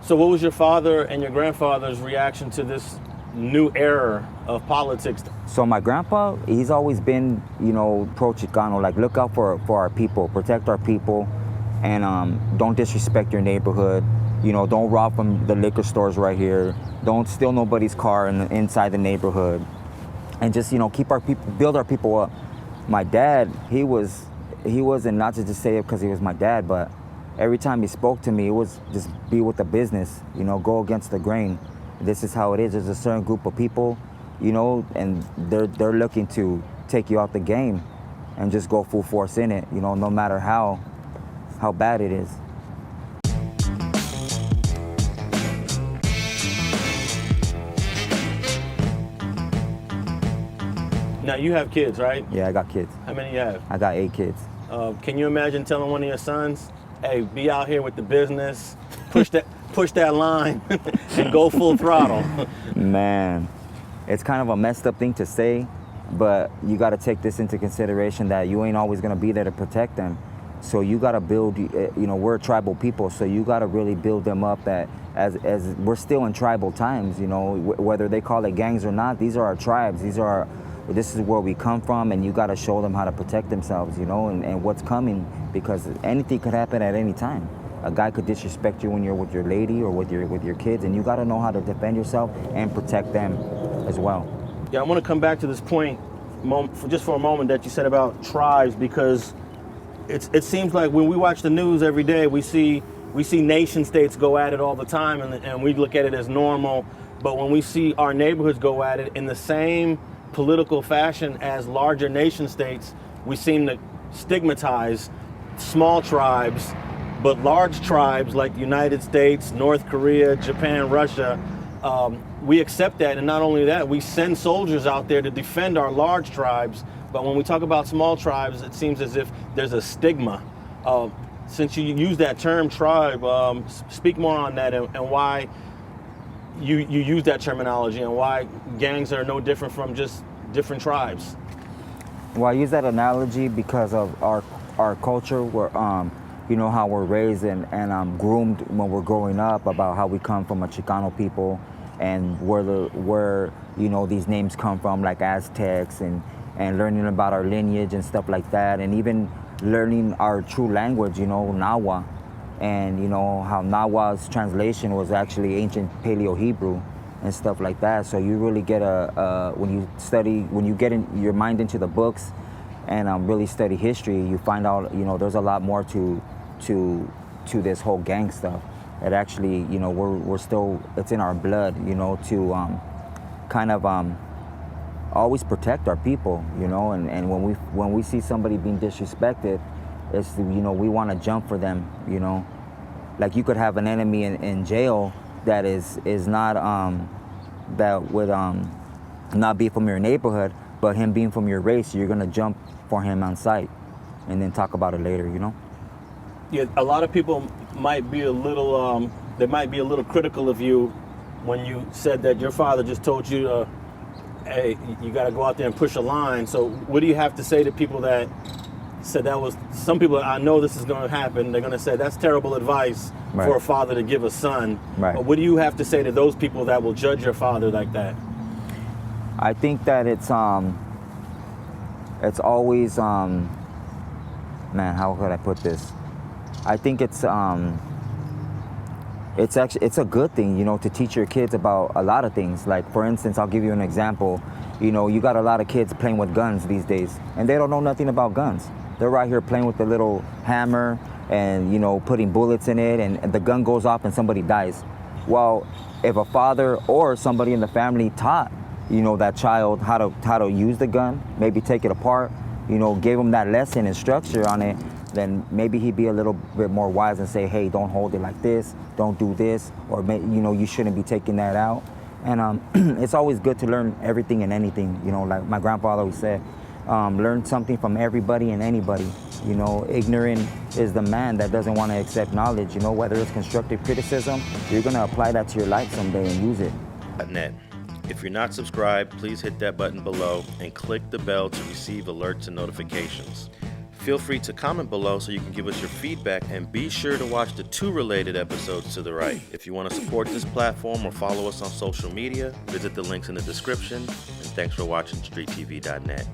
So what was your father and your grandfather's reaction to this new era of politics? So my grandpa, he's always been, pro-Chicano, like look out for our people, protect our people, and don't disrespect your neighborhood. Don't rob from the liquor stores right here. Don't steal nobody's car inside the neighborhood. And just, keep our people, build our people up. My dad, he wasn't, not to just say it because he was my dad, but every time he spoke to me, it was just be with the business, go against the grain. This is how it is. There's a certain group of people, and they're looking to take you out the game and just go full force in it, no matter how bad it is. Now you have kids, right? Yeah, I got kids. How many you have? I got 8 kids. Can you imagine telling one of your sons, hey, be out here with the business, push that line and go full throttle? Man, it's kind of a messed up thing to say, but you got to take this into consideration that you ain't always going to be there to protect them. So you got to build, we're a tribal people, so you got to really build them up that as we're still in tribal times, whether they call it gangs or not, these are our tribes, this is where we come from, and you got to show them how to protect themselves, and what's coming, because anything could happen at any time. A guy could disrespect you when you're with your lady or with your kids, and you got to know how to defend yourself and protect them as well. Yeah, I want to come back to this point just for a moment that you said about tribes, because it seems like when we watch the news every day, we see nation states go at it all the time, and we look at it as normal. But when we see our neighborhoods go at it in the same political fashion as larger nation states, we seem to stigmatize small tribes, but large tribes like the United States, North Korea, Japan, Russia, we accept that. And not only that, we send soldiers out there to defend our large tribes. But when we talk about small tribes, it seems as if there's a stigma. Since you use that term tribe, speak more on that and why you use that terminology and why gangs are no different from just different tribes. Well, I use that analogy because of our culture, where how we're raised and groomed when we're growing up about how we come from a Chicano people and where these names come from, like Aztecs, and learning about our lineage and stuff like that, and even learning our true language, Nawa. And how Nawa's translation was actually ancient Paleo-Hebrew and stuff like that. So you really get when you get your mind into the books and really study history, you find out, there's a lot more to this whole gang stuff. It actually, we're still, it's in our blood, to kind of always protect our people, and when we see somebody being disrespected, it's, we want to jump for them, Like you could have an enemy in jail that is not, that would not be from your neighborhood, but him being from your race, you're going to jump for him on sight and then talk about it later, Yeah, a lot of people might be a little, they might be a little critical of you when you said that your father just told you, hey, you got to go out there and push a line. So what do you have to say to people that said that was, some people, I know this is going to happen, they're going to say that's terrible advice for a father to give a son. Right. What do you have to say to those people that will judge your father like that? I think that it's always, man, how could I put this? I think it's a good thing, to teach your kids about a lot of things. Like, for instance, I'll give you an example. You got a lot of kids playing with guns these days, and they don't know nothing about guns. They're right here playing with the little hammer and, putting bullets in it, and the gun goes off and somebody dies. Well, if a father or somebody in the family taught, that child how to use the gun, maybe take it apart, gave him that lesson and structure on it, then maybe he'd be a little bit more wise and say, hey, don't hold it like this, don't do this, or you shouldn't be taking that out. And it's always good to learn everything and anything, like my grandfather always said, learn something from everybody and anybody. Ignorant is the man that doesn't want to accept knowledge. Whether it's constructive criticism, you're going to apply that to your life someday and use it. .net. If you're not subscribed, please hit that button below and click the bell to receive alerts and notifications. Feel free to comment below so you can give us your feedback, and be sure to watch the 2 related episodes to the right. If you want to support this platform or follow us on social media, visit the links in the description. And thanks for watching StreetTV.net.